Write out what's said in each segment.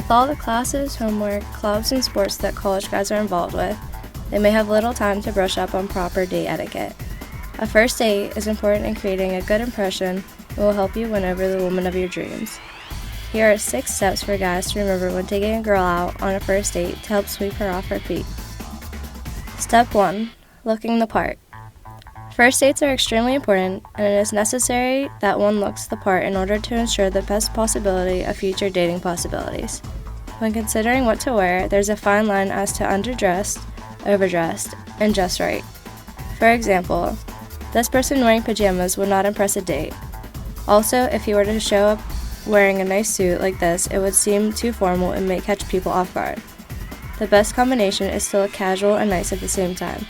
With all the classes, homework, clubs, and sports that college guys are involved with, they may have little time to brush up on proper date etiquette. A first date is important in creating a good impression and will help you win over the woman of your dreams. Here are 6 steps for guys to remember when taking a girl out on a first date to help sweep her off her feet. Step 1. Looking the part. First dates are extremely important, and it is necessary that one looks the part in order to ensure the best possibility of future dating possibilities. When considering what to wear, there's a fine line as to underdressed, overdressed, and just right. For example, this person wearing pajamas would not impress a date. Also, if he were to show up wearing a nice suit like this, it would seem too formal and may catch people off guard. The best combination is to look casual and nice at the same time.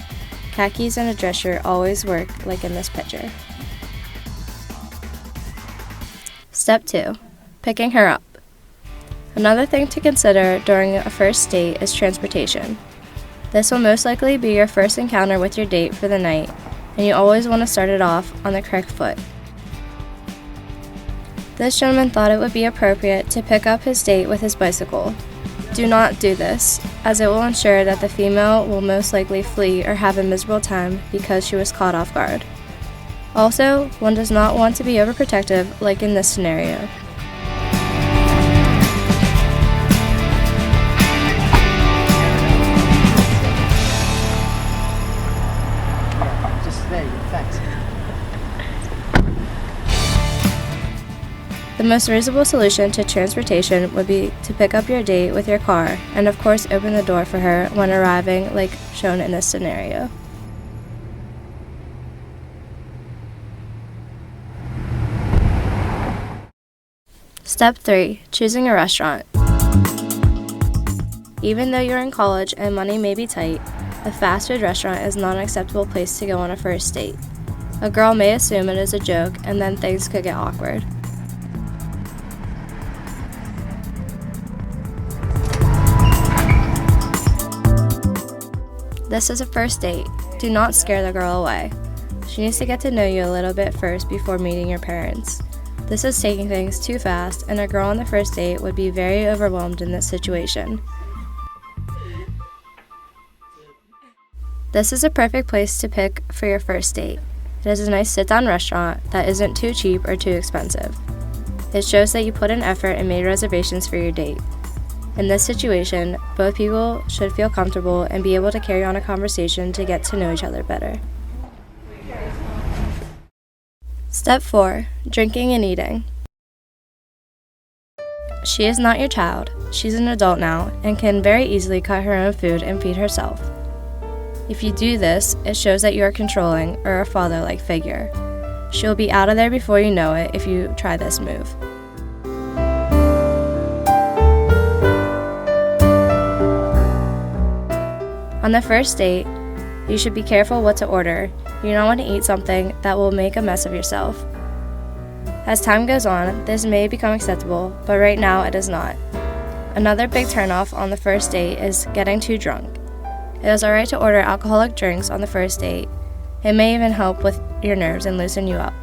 Khakis and a dress shirt always work, like in this picture. Step 2. Picking her up. Another thing to consider during a first date is transportation. This will most likely be your first encounter with your date for the night, and you always want to start it off on the correct foot. This gentleman thought it would be appropriate to pick up his date with his bicycle. Do not do this, as it will ensure that the female will most likely flee or have a miserable time because she was caught off guard. Also, one does not want to be overprotective like in this scenario. The most reasonable solution to transportation would be to pick up your date with your car and of course open the door for her when arriving, like shown in this scenario. Step 3. Choosing a restaurant. Even though you're in college and money may be tight, a fast food restaurant is not an acceptable place to go on a first date. A girl may assume it is a joke and then things could get awkward. This is a first date. Do not scare the girl away. She needs to get to know you a little bit first before meeting your parents. This is taking things too fast, and a girl on the first date would be very overwhelmed in this situation. This is a perfect place to pick for your first date. It is a nice sit-down restaurant that isn't too cheap or too expensive. It shows that you put in effort and made reservations for your date. In this situation, both people should feel comfortable and be able to carry on a conversation to get to know each other better. Step 4. Drinking and eating. She is not your child. She's an adult now and can very easily cut her own food and feed herself. If you do this, it shows that you are controlling or a father-like figure. She'll be out of there before you know it if you try this move. On the first date, you should be careful what to order. You don't want to eat something that will make a mess of yourself. As time goes on, this may become acceptable, but right now it is not. Another big turnoff on the first date is getting too drunk. It is alright to order alcoholic drinks on the first date. It may even help with your nerves and loosen you up.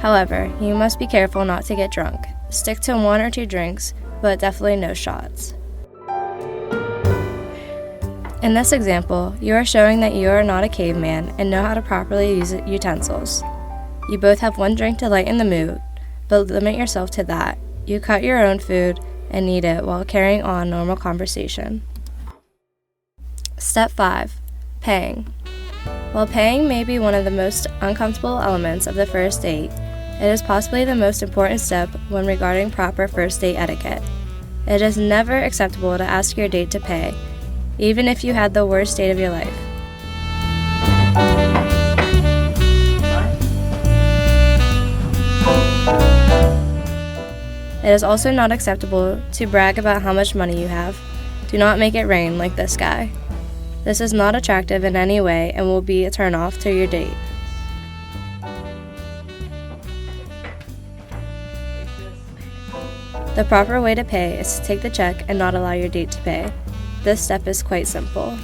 However, you must be careful not to get drunk. Stick to 1 or 2 drinks, but definitely no shots. In this example, you are showing that you are not a caveman and know how to properly use utensils. You both have 1 drink to lighten the mood, but limit yourself to that. You cut your own food and eat it while carrying on normal conversation. Step 5. Paying. While paying may be one of the most uncomfortable elements of the first date, it is possibly the most important step when regarding proper first date etiquette. It is never acceptable to ask your date to pay, even if you had the worst date of your life. It is also not acceptable to brag about how much money you have. Do not make it rain like this guy. This is not attractive in any way and will be a turn-off to your date. The proper way to pay is to take the check and not allow your date to pay. This step is quite simple.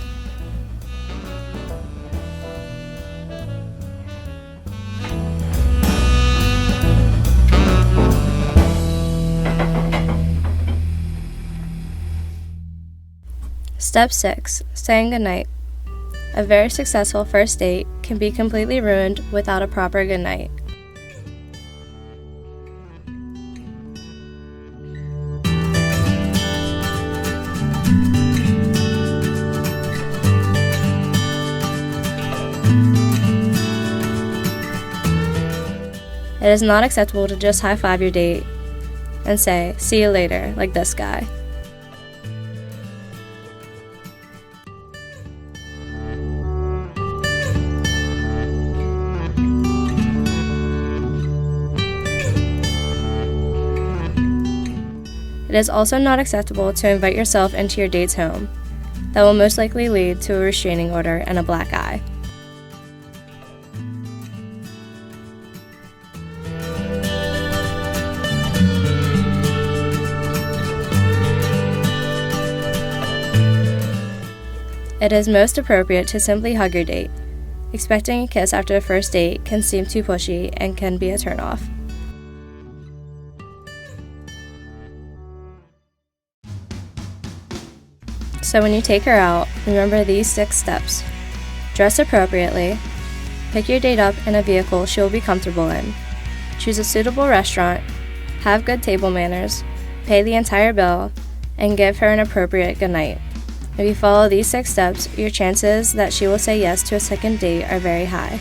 Step 6. Saying goodnight. A very successful first date can be completely ruined without a proper goodnight. It is not acceptable to just high-five your date and say, "See you later," like this guy. It is also not acceptable to invite yourself into your date's home. That will most likely lead to a restraining order and a black eye. It is most appropriate to simply hug your date. Expecting a kiss after the first date can seem too pushy and can be a turnoff. So when you take her out, remember these 6 steps. Dress appropriately. Pick your date up in a vehicle she will be comfortable in. Choose a suitable restaurant. Have good table manners. Pay the entire bill. And give her an appropriate goodnight. If you follow these 6 steps, your chances that she will say yes to a second date are very high.